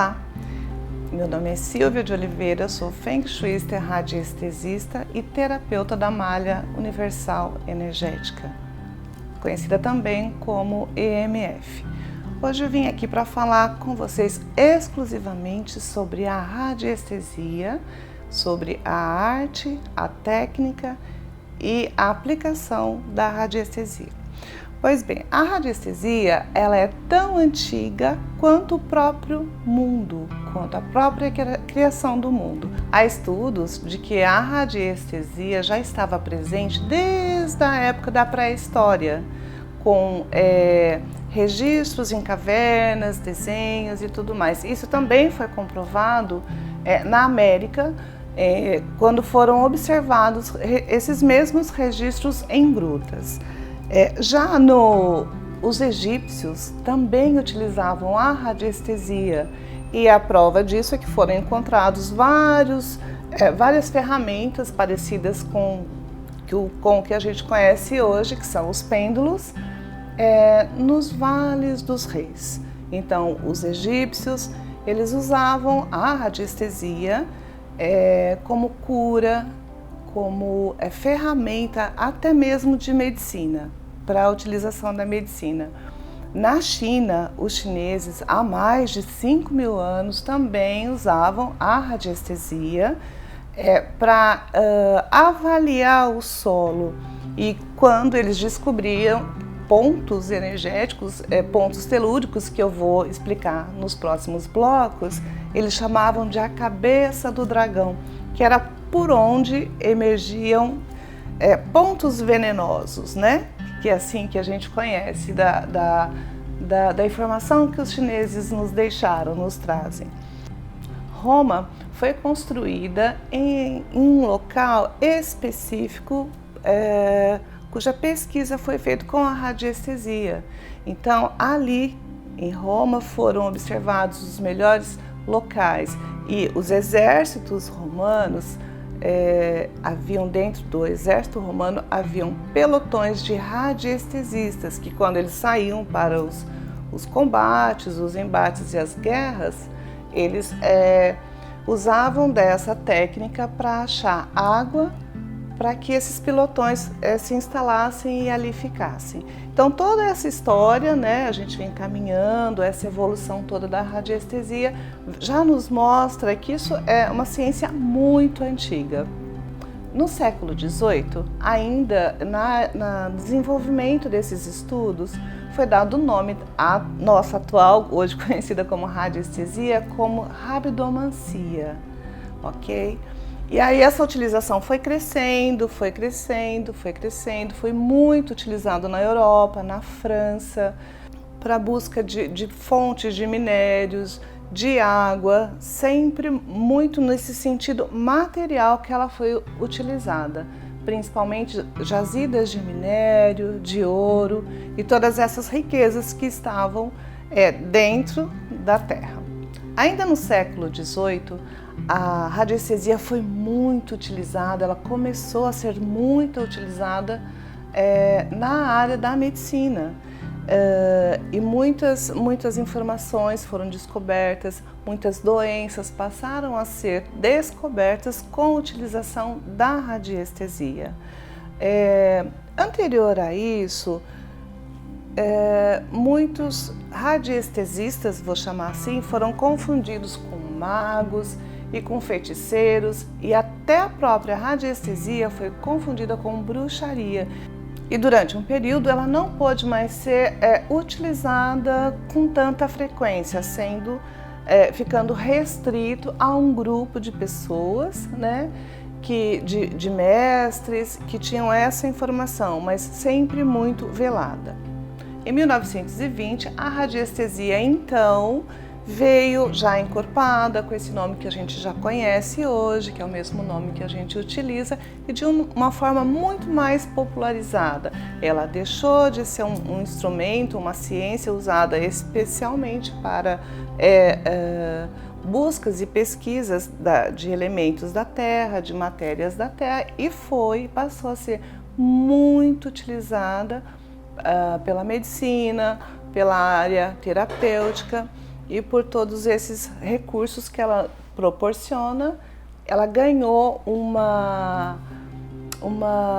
Olá, meu nome é Silvia de Oliveira, sou Feng Shuista, radiestesista e terapeuta da malha universal energética, conhecida também como EMF. Hoje eu vim aqui para falar com vocês exclusivamente sobre a radiestesia, sobre a arte, a técnica e a aplicação da radiestesia. Pois bem, a radiestesia ela é tão antiga quanto o próprio mundo, quanto a própria criação do mundo. Há estudos de que a radiestesia já estava presente desde a época da pré-história, com registros em cavernas, desenhos e tudo mais. Isso também foi comprovado na América, quando foram observados esses mesmos registros em grutas. Os egípcios também utilizavam a radiestesia e a prova disso é que foram encontrados várias ferramentas parecidas com o que a gente conhece hoje, que são os pêndulos, nos vales dos reis. Então, os egípcios eles usavam a radiestesia como cura, como ferramenta até mesmo de medicina, para a utilização da medicina. Na China, os chineses há mais de 5.000 anos também usavam a radiestesia para avaliar o solo, e quando eles descobriam pontos energéticos, pontos telúricos, que eu vou explicar nos próximos blocos, eles chamavam de a cabeça do dragão, que era por onde emergiam pontos venenosos, né? Que é assim que a gente conhece da informação que os chineses nos deixaram, nos trazem. Roma foi construída em um local específico, cuja pesquisa foi feita com a radiestesia. Então, ali em Roma foram observados os melhores locais, e os exércitos romanos haviam dentro do exército romano haviam pelotões de radiestesistas que, quando eles saíam para os combates, os embates e as guerras, eles usavam dessa técnica para achar água para que esses pelotões se instalassem e ali ficassem. Então, toda essa história, né, a gente vem caminhando, essa evolução toda da radiestesia já nos mostra que isso é uma ciência muito antiga. No século XVIII, ainda no desenvolvimento desses estudos, foi dado o nome à nossa atual, hoje conhecida como radiestesia, como rabidomancia, ok? E aí essa utilização foi crescendo, foi muito utilizado na Europa, na França, para a busca de fontes de minérios, de água, sempre muito nesse sentido material que ela foi utilizada, principalmente jazidas de minério, de ouro e todas essas riquezas que estavam dentro da terra. Ainda no século XVIII, a radiestesia foi muito utilizada, ela começou a ser muito utilizada na área da medicina. E muitas informações foram descobertas, muitas doenças passaram a ser descobertas com a utilização da radiestesia. Anterior a isso, muitos radiestesistas, vou chamar assim, foram confundidos com magos e com feiticeiros, e até a própria radiestesia foi confundida com bruxaria. E durante um período ela não pôde mais ser utilizada com tanta frequência, ficando restrito a um grupo de pessoas, né, de mestres que tinham essa informação, mas sempre muito velada. Em 1920, a radiestesia então veio já encorpada com esse nome que a gente já conhece hoje, que é o mesmo nome que a gente utiliza, e de uma forma muito mais popularizada. Ela deixou de ser um instrumento, uma ciência usada especialmente para buscas e pesquisas de elementos da Terra, de matérias da Terra, e passou a ser muito utilizada pela medicina, pela área terapêutica. e por todos esses recursos que ela proporciona, ela ganhou uma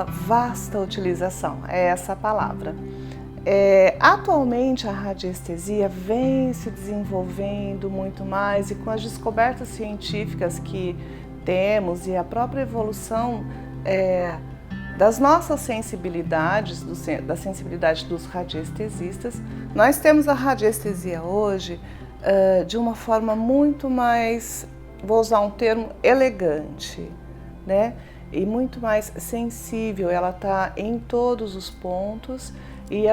vasta utilização, é essa a palavra. Atualmente a radiestesia vem se desenvolvendo muito mais, e com as descobertas científicas que temos e a própria evolução das nossas sensibilidades, da sensibilidade dos radiestesistas, nós temos a radiestesia hoje de uma forma muito mais, vou usar um termo, elegante, né? E muito mais sensível. Ela está em todos os pontos, e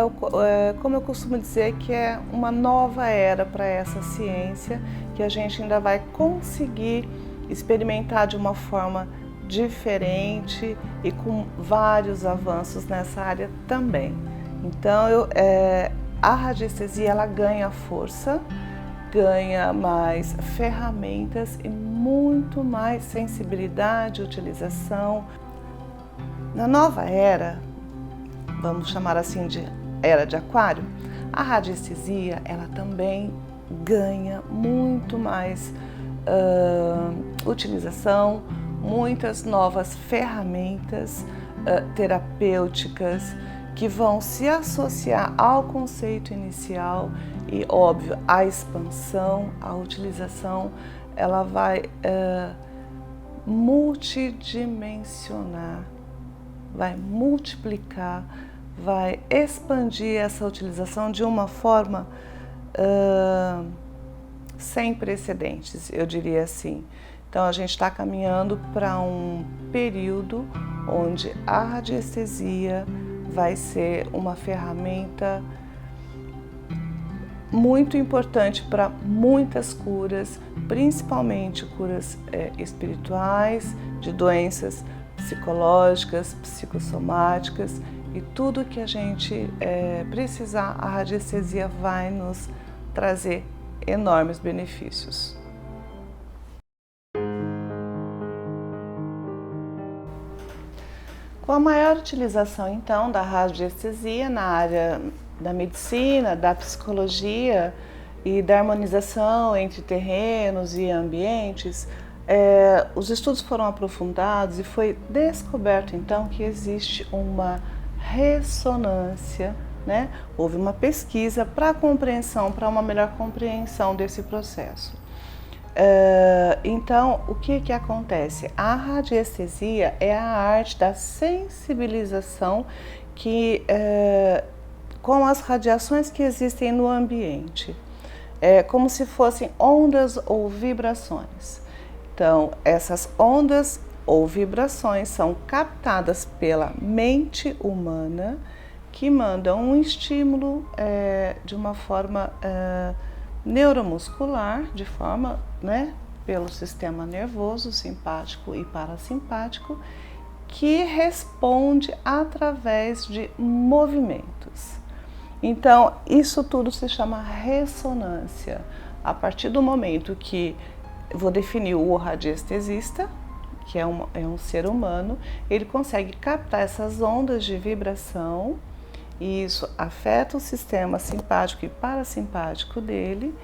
como eu costumo dizer, que é uma nova era para essa ciência, que a gente ainda vai conseguir experimentar de uma forma diferente e com vários avanços nessa área também. Então a radiestesia, ela ganha força, ganha mais ferramentas e muito mais sensibilidade, utilização. Na nova era, vamos chamar assim de era de Aquário, a radiestesia, ela também ganha muito mais utilização, muitas novas ferramentas terapêuticas que vão se associar ao conceito inicial e, óbvio, a expansão, a utilização, ela vai multidimensionar, vai multiplicar, vai expandir essa utilização de uma forma sem precedentes, eu diria assim. Então a gente está caminhando para um período onde a radiestesia vai ser uma ferramenta muito importante para muitas curas, principalmente curas espirituais, de doenças psicológicas, psicossomáticas, e tudo que a gente precisar, a radiestesia vai nos trazer enormes benefícios. Com a maior utilização, então, da radiestesia na área da medicina, da psicologia e da harmonização entre terrenos e ambientes, os estudos foram aprofundados e foi descoberto, então, que existe uma ressonância, né? Houve uma pesquisa para uma melhor compreensão desse processo. Então, o que acontece? A radiestesia é a arte da sensibilização com as radiações que existem no ambiente, como se fossem ondas ou vibrações. Então, essas ondas ou vibrações são captadas pela mente humana, que manda um estímulo de uma forma neuromuscular, de forma, né, pelo sistema nervoso simpático e parasimpático, que responde através de movimentos. Então, isso tudo se chama ressonância. A partir do momento que vou definir o radiestesista, que é um ser humano, ele consegue captar essas ondas de vibração, e isso afeta o sistema simpático e parasimpático dele,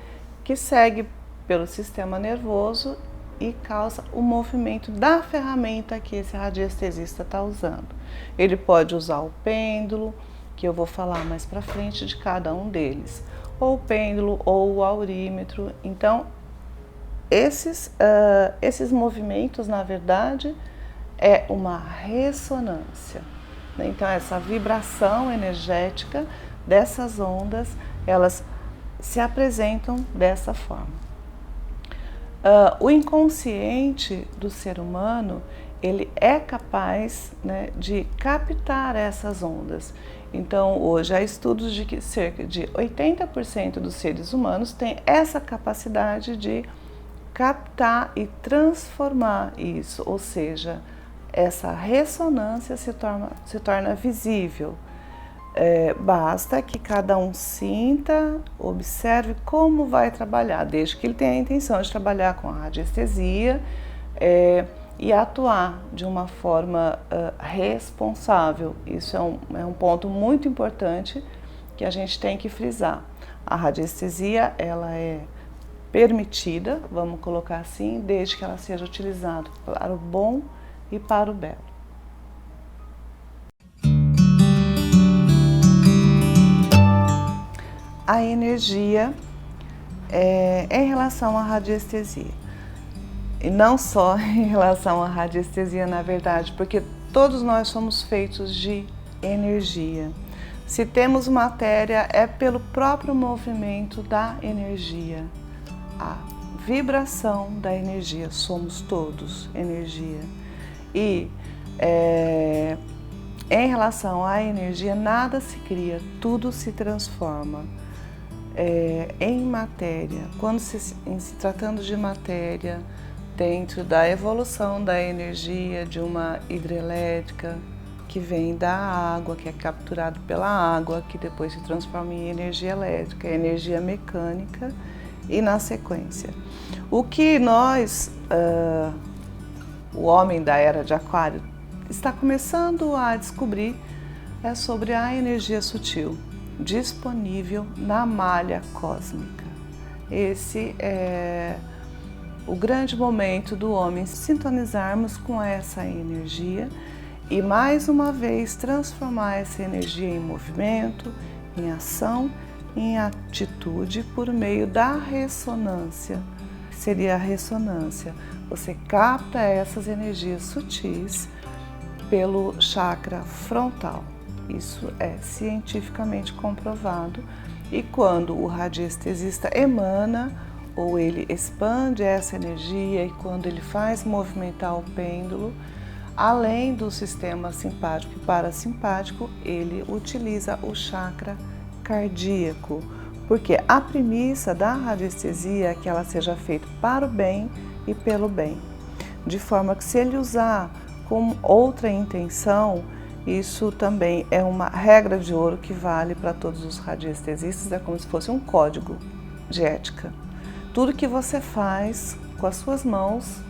que segue pelo sistema nervoso e causa o movimento da ferramenta que esse radiestesista está usando. Ele pode usar o pêndulo, que eu vou falar mais para frente de cada um deles, ou o pêndulo ou o aurímetro. Então, esses movimentos, na verdade, é uma ressonância. Então, essa vibração energética dessas ondas, elas se apresentam dessa forma. O inconsciente do ser humano, ele é capaz, né, de captar essas ondas. Então, hoje há estudos de que cerca de 80% dos seres humanos têm essa capacidade de captar e transformar isso, ou seja, essa ressonância se torna visível. Basta que cada um sinta, observe como vai trabalhar, desde que ele tenha a intenção de trabalhar com a radiestesia e atuar de uma forma responsável. Isso é um ponto muito importante que a gente tem que frisar. A radiestesia, ela é permitida, vamos colocar assim, desde que ela seja utilizada para o bom e para o belo. A energia em relação à radiestesia. E não só em relação à radiestesia, na verdade, porque todos nós somos feitos de energia. Se temos matéria, é pelo próprio movimento da energia. A vibração da energia, somos todos energia. E em relação à energia, nada se cria, tudo se transforma em matéria. Quando se tratando de matéria, dentro da evolução da energia de uma hidrelétrica, que vem da água, que é capturado pela água, que depois se transforma em energia elétrica, energia mecânica e na sequência. O que nós, o homem da era de Aquário, está começando a descobrir é sobre a energia sutil disponível na malha cósmica. Esse é o grande momento do homem sintonizarmos com essa energia e mais uma vez transformar essa energia em movimento, em ação, em atitude por meio da ressonância. Seria a ressonância. Você capta essas energias sutis pelo chakra frontal. Isso é cientificamente comprovado. E quando o radiestesista emana ou ele expande essa energia e quando ele faz movimentar o pêndulo, além do sistema simpático e parasimpático, ele utiliza o chakra cardíaco, porque a premissa da radiestesia é que ela seja feita para o bem e pelo bem, de forma que se ele usar com outra intenção, isso também é uma regra de ouro que vale para todos os radiestesistas, é como se fosse um código de ética. Tudo que você faz com as suas mãos,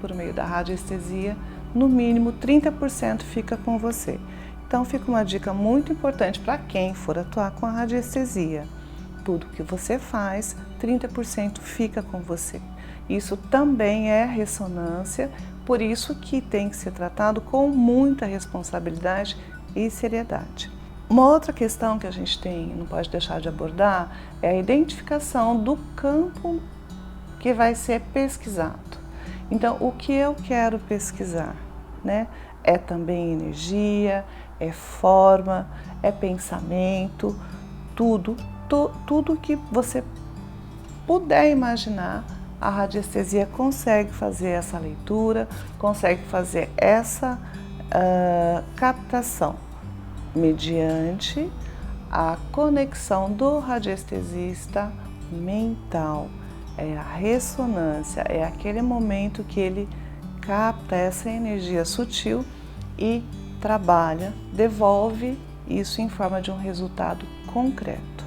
por meio da radiestesia, no mínimo 30% fica com você. Então fica uma dica muito importante para quem for atuar com a radiestesia. Tudo que você faz, 30% fica com você. Isso também é ressonância, por isso que tem que ser tratado com muita responsabilidade e seriedade. Uma outra questão que a gente não pode deixar de abordar é a identificação do campo que vai ser pesquisado. Então, o que eu quero pesquisar, é também energia, é forma, é pensamento, tudo que você puder imaginar, a radiestesia consegue fazer essa leitura, consegue fazer essa captação mediante a conexão do radiestesista mental. É a ressonância, é aquele momento que ele capta essa energia sutil e trabalha, devolve isso em forma de um resultado concreto.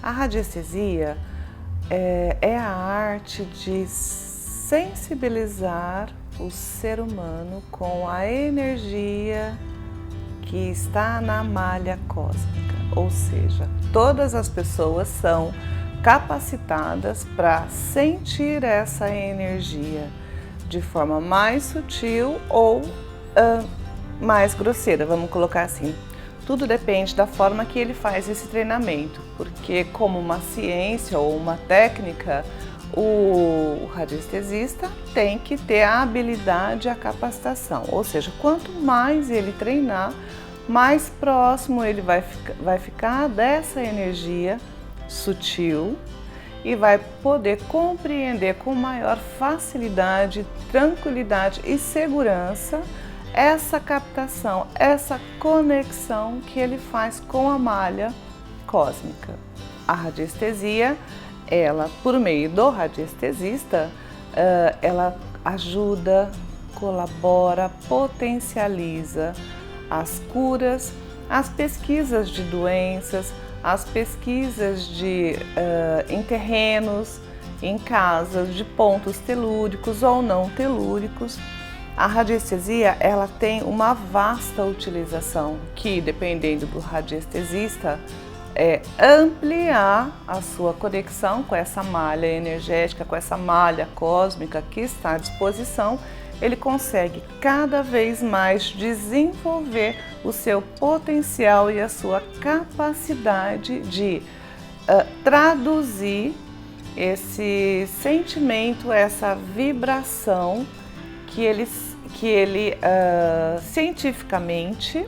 A radiestesia é a arte de sensibilizar o ser humano com a energia que está na malha cósmica, ou seja, todas as pessoas são capacitadas para sentir essa energia de forma mais sutil ou mais grosseira, vamos colocar assim. Tudo depende da forma que ele faz esse treinamento, porque como uma ciência ou uma técnica, o radiestesista tem que ter a habilidade e a capacitação, ou seja, quanto mais ele treinar, mais próximo ele vai ficar dessa energia sutil e vai poder compreender com maior facilidade, tranquilidade e segurança essa captação, essa conexão que ele faz com a malha cósmica. A radiestesia, ela, por meio do radiestesista, ela ajuda, colabora, potencializa as curas, as pesquisas de doenças, as pesquisas em terrenos, em casas, de pontos telúricos ou não telúricos. A radiestesia, ela tem uma vasta utilização que, dependendo do radiestesista, é ampliar a sua conexão com essa malha energética, com essa malha cósmica que está à disposição. Ele consegue cada vez mais desenvolver o seu potencial e a sua capacidade de traduzir esse sentimento, essa vibração que ele cientificamente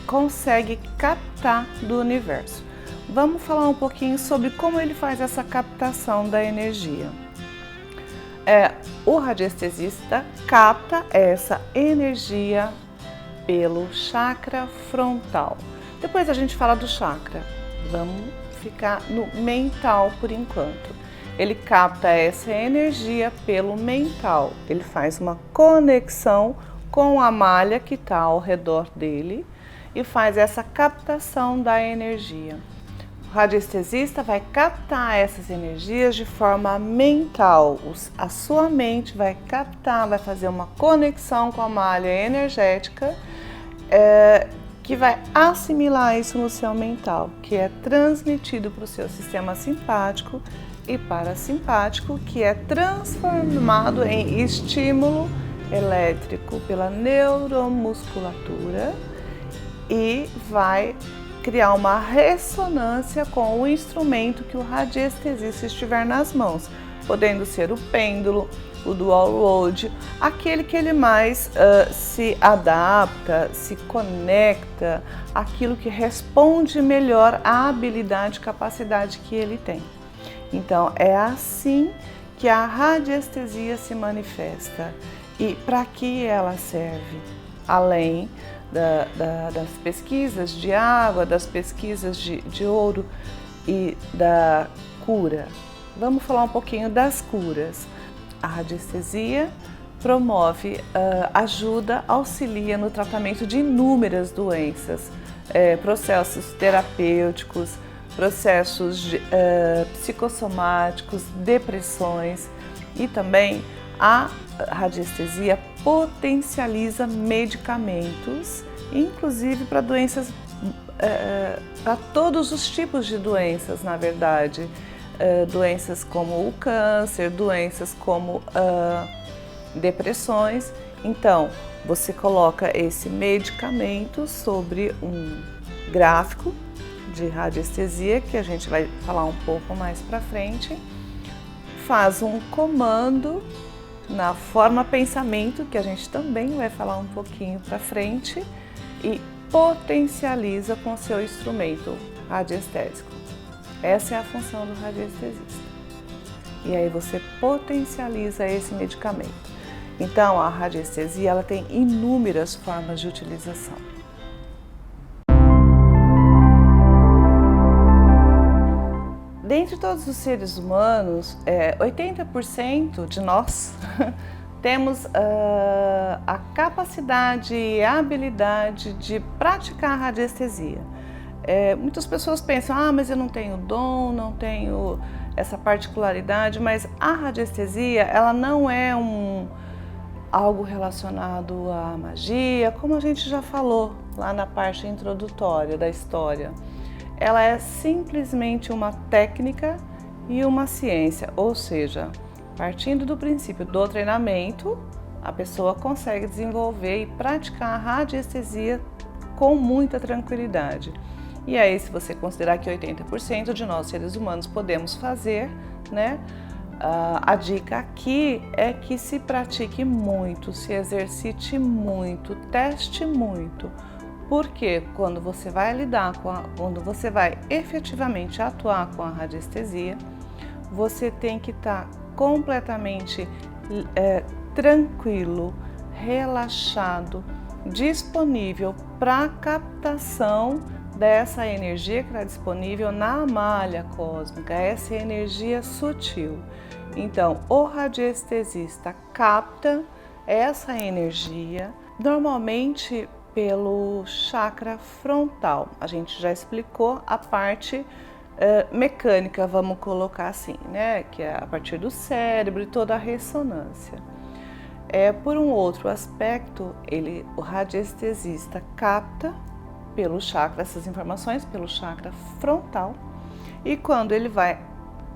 consegue captar do universo. Vamos falar um pouquinho sobre como ele faz essa captação da energia. O radiestesista capta essa energia pelo chakra frontal. Depois a gente fala do chakra. Vamos ficar no mental por enquanto. Ele capta essa energia pelo mental. Ele faz uma conexão com a malha que está ao redor dele e faz essa captação da energia. O radiestesista vai captar essas energias de forma mental. A sua mente vai captar, vai fazer uma conexão com a malha energética que vai assimilar isso no seu mental, que é transmitido para o seu sistema simpático e parasimpático, que é transformado em estímulo elétrico pela neuromusculatura e vai criar uma ressonância com o instrumento que o radiestesista estiver nas mãos, podendo ser o pêndulo, o dual load, aquele que ele mais se adapta, se conecta, aquilo que responde melhor à habilidade e capacidade que ele tem. Então é assim que a radiestesia se manifesta. E para que ela serve? Além das pesquisas de água, das pesquisas de ouro e da cura. Vamos falar um pouquinho das curas. A radiestesia promove, ajuda, auxilia no tratamento de inúmeras doenças, processos terapêuticos, processos psicossomáticos, depressões, e também a radiestesia potencializa medicamentos, inclusive para doenças, para todos os tipos de doenças, na verdade. Doenças como o câncer, doenças como depressões. Então, você coloca esse medicamento sobre um gráfico de radiestesia, que a gente vai falar um pouco mais para frente, faz um comando na forma pensamento, que a gente também vai falar um pouquinho para frente, e potencializa com o seu instrumento radiestésico. Essa é a função do radiestesista. E aí você potencializa esse medicamento. Então, a radiestesia ela tem inúmeras formas de utilização. Dentre todos os seres humanos, 80% de nós temos a capacidade e a habilidade de praticar a radiestesia. Muitas pessoas pensam, mas eu não tenho dom, não tenho essa particularidade, mas a radiestesia ela não é algo relacionado à magia, como a gente já falou lá na parte introdutória da história. Ela é simplesmente uma técnica e uma ciência, ou seja, partindo do princípio do treinamento, a pessoa consegue desenvolver e praticar a radiestesia com muita tranquilidade. E aí, se você considerar que 80% de nós seres humanos podemos fazer, né? A dica aqui é que se pratique muito, se exercite muito, teste muito. Porque quando você vai lidar quando você vai efetivamente atuar com a radiestesia, você tem que estar completamente tranquilo, relaxado, disponível para a captação dessa energia que está disponível na malha cósmica, essa energia sutil. Então, o radiestesista capta essa energia, normalmente pelo chakra frontal. A gente já explicou a parte mecânica, vamos colocar assim, né? Que é a partir do cérebro e toda a ressonância. Por um outro aspecto, o radiestesista capta pelo chakra, essas informações pelo chakra frontal, e quando ele vai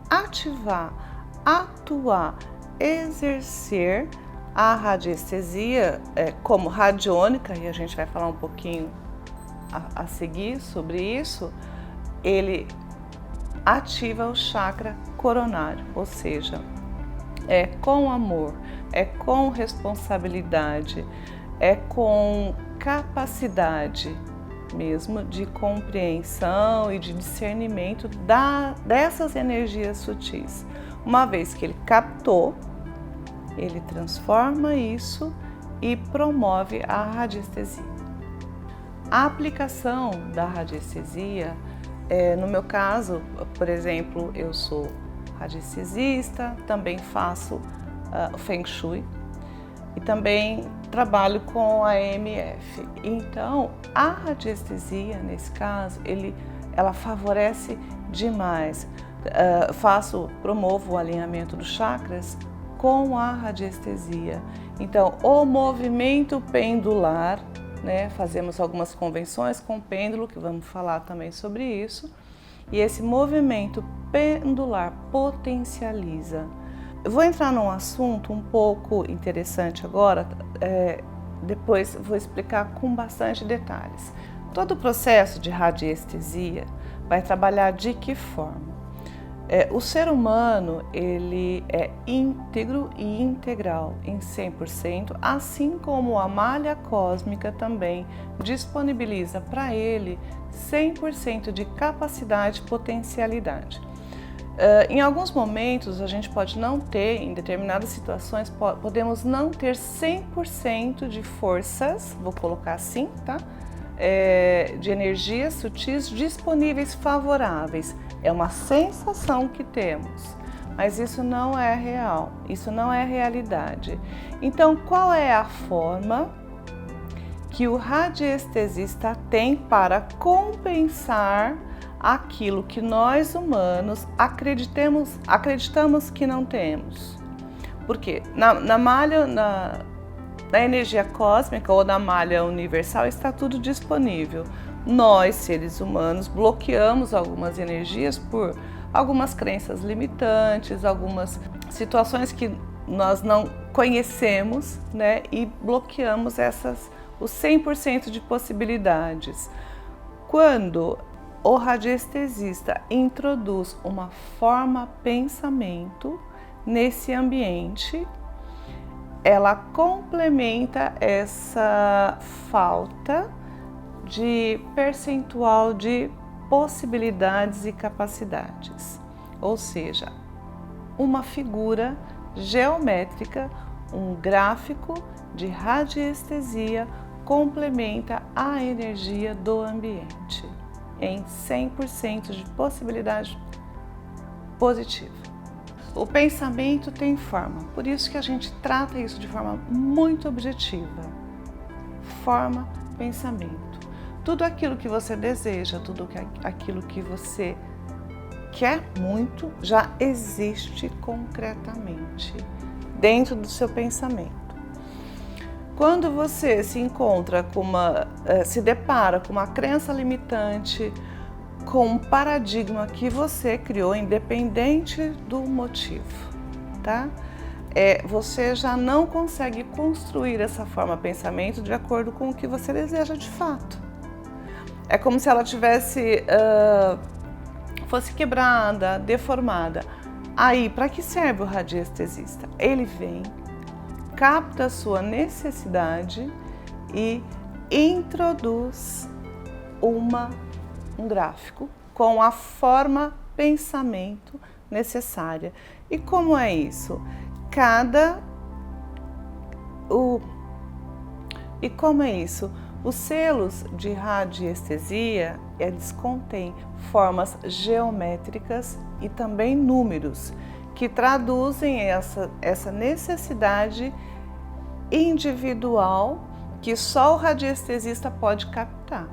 ativar, atuar, exercer a radiestesia como radiônica, e a gente vai falar um pouquinho a seguir sobre isso, ele ativa o chakra coronário, ou seja, é com amor, é com responsabilidade, é com capacidade mesmo de compreensão e de discernimento dessas energias sutis. Uma vez que ele captou, ele transforma isso e promove a radiestesia. A aplicação da radiestesia, no meu caso, por exemplo, eu sou radiestesista, também faço Feng Shui e também trabalho com a EMF. Então, a radiestesia, nesse caso, ela favorece demais. Promovo o alinhamento dos chakras com a radiestesia. Então, o movimento pendular, né, fazemos algumas convenções com o pêndulo, que vamos falar também sobre isso, e esse movimento pendular potencializa. Eu vou entrar num assunto um pouco interessante agora, depois vou explicar com bastante detalhes. Todo o processo de radiestesia vai trabalhar de que forma? O ser humano, ele é íntegro e integral em 100%, assim como a malha cósmica também disponibiliza para ele 100% de capacidade e potencialidade. Em alguns momentos a gente pode não ter, em determinadas situações, podemos não ter 100% de forças, vou colocar assim, tá? De energias sutis disponíveis favoráveis. É uma sensação que temos, mas isso não é real, isso não é realidade. Então, qual é a forma que o radiestesista tem para compensar aquilo que nós humanos acreditamos que não temos? Porque na malha, na energia cósmica ou na malha universal está tudo disponível. Nós, seres humanos, bloqueamos algumas energias por algumas crenças limitantes, algumas situações que nós não conhecemos, né? E bloqueamos os 100% de possibilidades. Quando o radiestesista introduz uma forma pensamento nesse ambiente, ela complementa essa falta de percentual de possibilidades e capacidades, ou seja, uma figura geométrica, um gráfico de radiestesia complementa a energia do ambiente em 100% de possibilidade positiva. O pensamento tem forma, por isso que a gente trata isso de forma muito objetiva. Forma, pensamento. Tudo aquilo que você deseja, tudo aquilo que você quer muito, já existe concretamente dentro do seu pensamento. Quando você se depara com uma crença limitante, com um paradigma que você criou, independente do motivo, tá? Você já não consegue construir essa forma pensamento de acordo com o que você deseja de fato. É como se ela fosse quebrada, deformada. Aí, para que serve o radiestesista? Ele vem, capta a sua necessidade e introduz um gráfico com a forma pensamento necessária. E como é isso? Os selos de radiestesia, eles contêm formas geométricas e também números, que traduzem essa necessidade individual que só o radiestesista pode captar.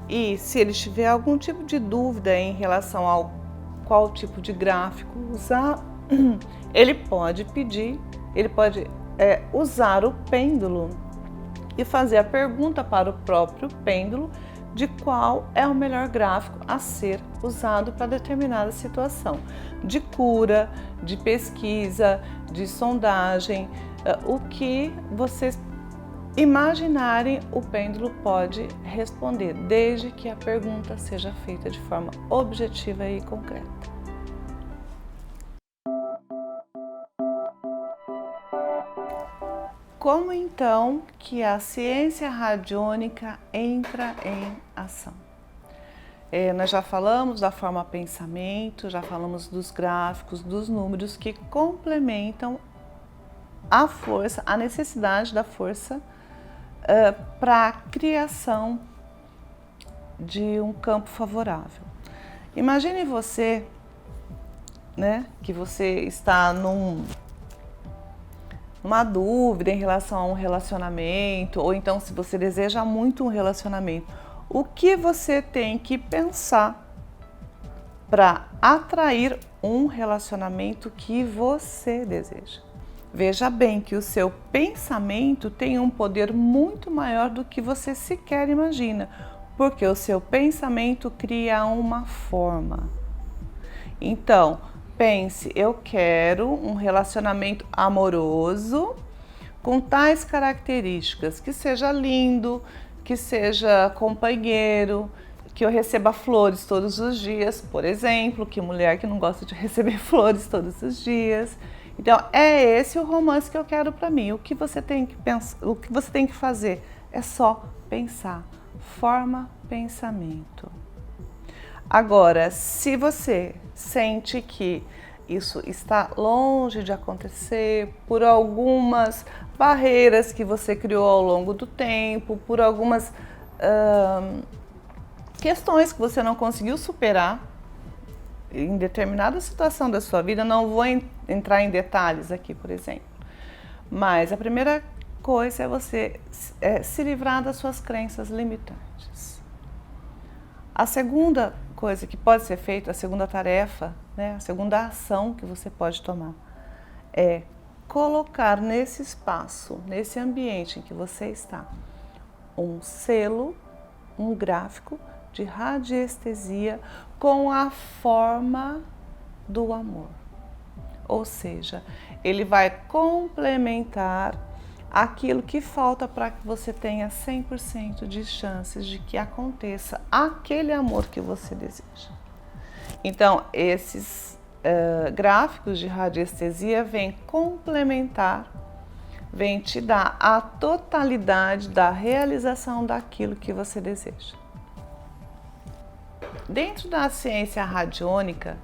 E se ele tiver algum tipo de dúvida em relação ao qual tipo de gráfico usar, ele pode usar o pêndulo e fazer a pergunta para o próprio pêndulo de qual é o melhor gráfico a ser usado para determinada situação de cura, de pesquisa, de sondagem, o que vocês imaginarem, o pêndulo pode responder, desde que a pergunta seja feita de forma objetiva e concreta. Como então que a ciência radiônica entra em ação? Nós já falamos da forma pensamento, já falamos dos gráficos, dos números que complementam a força, a necessidade da força para a criação de um campo favorável. Imagine você, né, que você está numa dúvida em relação a um relacionamento, ou então se você deseja muito um relacionamento, o que você tem que pensar para atrair um relacionamento que você deseja? Veja bem que o seu pensamento tem um poder muito maior do que você sequer imagina, porque o seu pensamento cria uma forma. Então, pense, eu quero um relacionamento amoroso com tais características, que seja lindo, que seja companheiro, que eu receba flores todos os dias, por exemplo, que mulher que não gosta de receber flores todos os dias. Então, é esse o romance que eu quero para mim. O que você tem que pensar, o que você tem que fazer é só pensar. Forma pensamento. Agora, se você sente que isso está longe de acontecer por algumas barreiras que você criou ao longo do tempo, por algumas questões que você não conseguiu superar em determinada situação da sua vida, não vou entrar em detalhes aqui, por exemplo, mas a primeira coisa é você se livrar das suas crenças limitantes. A segunda coisa que pode ser feita, a segunda tarefa, né, a segunda ação que você pode tomar é colocar nesse espaço, nesse ambiente em que você está, um selo, um gráfico de radiestesia com a forma do amor. Ou seja, ele vai complementar aquilo que falta para que você tenha 100% de chances de que aconteça aquele amor que você deseja. Então, esses gráficos de radiestesia vêm complementar, vêm te dar a totalidade da realização daquilo que você deseja. Dentro da ciência radiônica,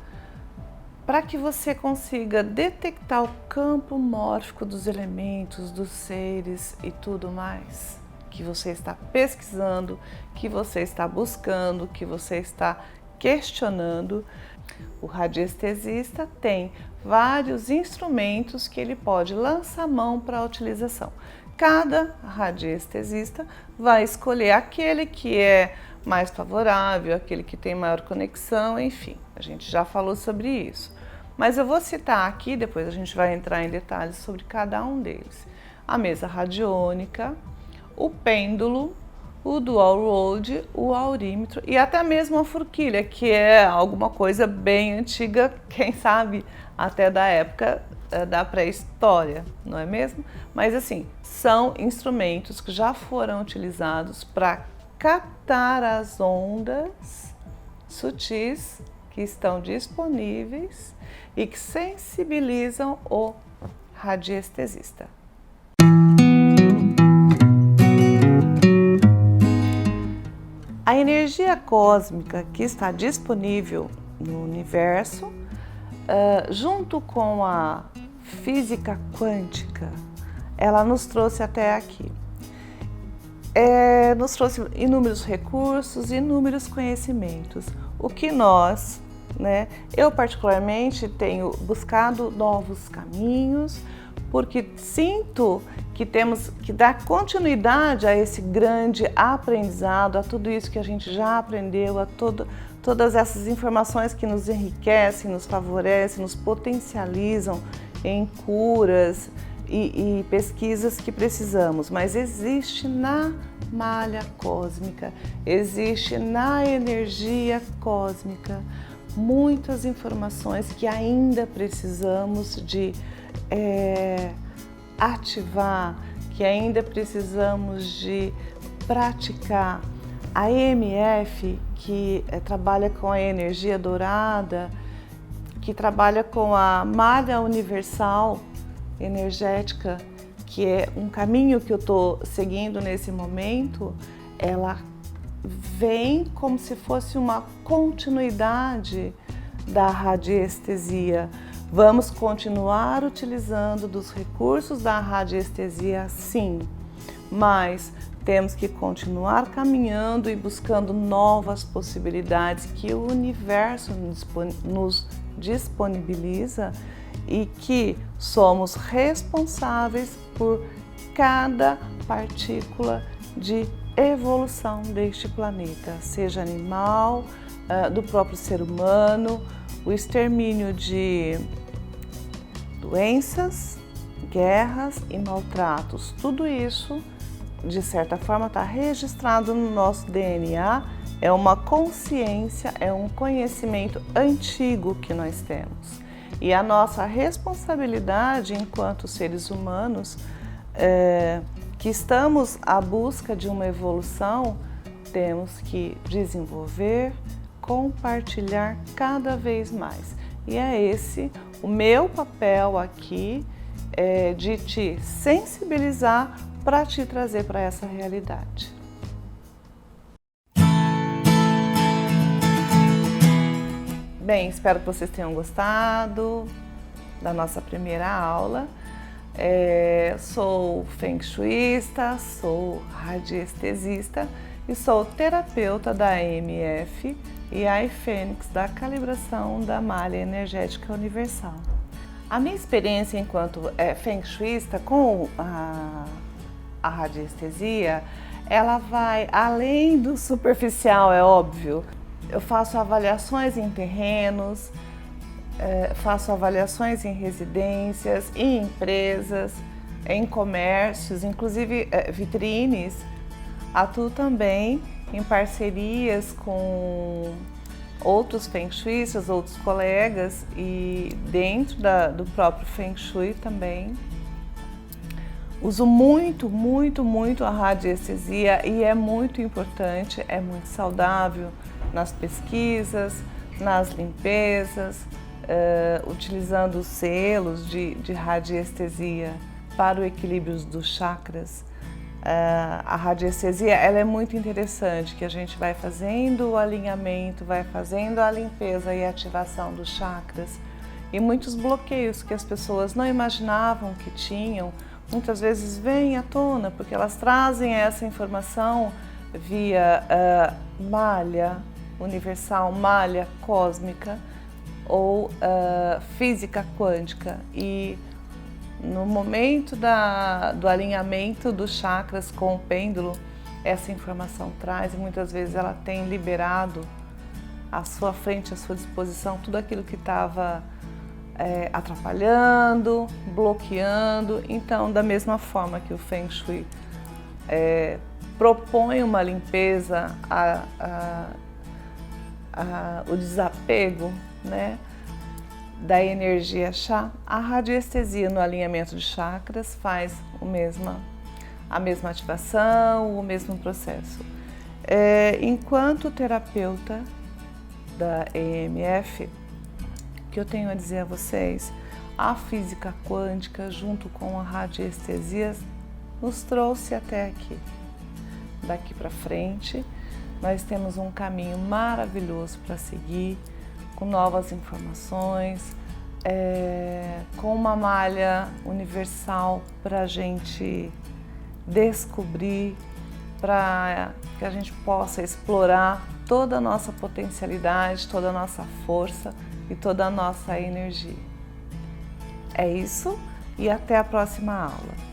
para que você consiga detectar o campo mórfico dos elementos, dos seres e tudo mais que você está pesquisando, que você está buscando, que você está questionando, o radiestesista tem vários instrumentos que ele pode lançar mão para a utilização. Cada radiestesista vai escolher aquele que é mais favorável, aquele que tem maior conexão, enfim, a gente já falou sobre isso. Mas eu vou citar aqui, depois a gente vai entrar em detalhes sobre cada um deles. A mesa radiônica, o pêndulo, o dual rod, o aurímetro e até mesmo a forquilha, que é alguma coisa bem antiga, quem sabe até da época da pré-história, não é mesmo? Mas assim, são instrumentos que já foram utilizados para captar as ondas sutis que estão disponíveis e que sensibilizam o radiestesista. A energia cósmica que está disponível no universo, junto com a física quântica, ela nos trouxe até aqui. Nos trouxe inúmeros recursos, inúmeros conhecimentos. O que nós, eu particularmente tenho buscado novos caminhos, porque sinto que temos que dar continuidade a esse grande aprendizado, a tudo isso que a gente já aprendeu, a todas essas informações que nos enriquecem, nos favorecem, nos potencializam em curas, e pesquisas que precisamos, mas existe na malha cósmica, existe na energia cósmica muitas informações que ainda precisamos de ativar, que ainda precisamos de praticar. A EMF, que trabalha com a energia dourada, que trabalha com a malha universal energética, que é um caminho que eu estou seguindo nesse momento, ela vem como se fosse uma continuidade da radiestesia. Vamos continuar utilizando dos recursos da radiestesia, sim, mas temos que continuar caminhando e buscando novas possibilidades que o universo nos disponibiliza e que somos responsáveis por cada partícula de evolução deste planeta, seja animal, do próprio ser humano, o extermínio de doenças, guerras e maltratos. Tudo isso, de certa forma, está registrado no nosso DNA, é uma consciência, é um conhecimento antigo que nós temos. E a nossa responsabilidade enquanto seres humanos, que estamos à busca de uma evolução, temos que desenvolver, compartilhar cada vez mais. E é esse o meu papel aqui, de te sensibilizar para te trazer para essa realidade. Bem, espero que vocês tenham gostado da nossa primeira aula. Sou Feng Shuista, sou radiestesista e sou terapeuta da EMF e iFênix, da calibração da malha energética universal. A minha experiência enquanto Feng Shuista com a radiestesia, ela vai além do superficial, é óbvio. Eu faço avaliações em terrenos, faço avaliações em residências, em empresas, em comércios, inclusive vitrines. Atuo também em parcerias com outros Feng Shuistas, outros colegas e dentro do próprio Feng Shui também. Uso muito, muito, muito a radiestesia e é muito importante, é muito saudável nas pesquisas, nas limpezas, utilizando selos de radiestesia para o equilíbrio dos chakras. A radiestesia ela é muito interessante, que a gente vai fazendo o alinhamento, vai fazendo a limpeza e ativação dos chakras. E muitos bloqueios que as pessoas não imaginavam que tinham, muitas vezes vêm à tona, porque elas trazem essa informação via malha universal, malha cósmica ou física quântica. E no momento do alinhamento dos chakras com o pêndulo, essa informação traz e muitas vezes ela tem liberado à sua frente, à sua disposição, tudo aquilo que estava atrapalhando, bloqueando. Então, da mesma forma que o Feng Shui propõe uma limpeza, o desapego, né, da energia chá, a radiestesia no alinhamento de chakras faz a mesma ativação, o mesmo processo. Enquanto terapeuta da EMF, o que eu tenho a dizer a vocês, a física quântica junto com a radiestesia nos trouxe até aqui. Daqui para frente, nós temos um caminho maravilhoso para seguir, com novas informações, com uma malha universal para a gente descobrir, para que a gente possa explorar toda a nossa potencialidade, toda a nossa força e toda a nossa energia. É isso e até a próxima aula.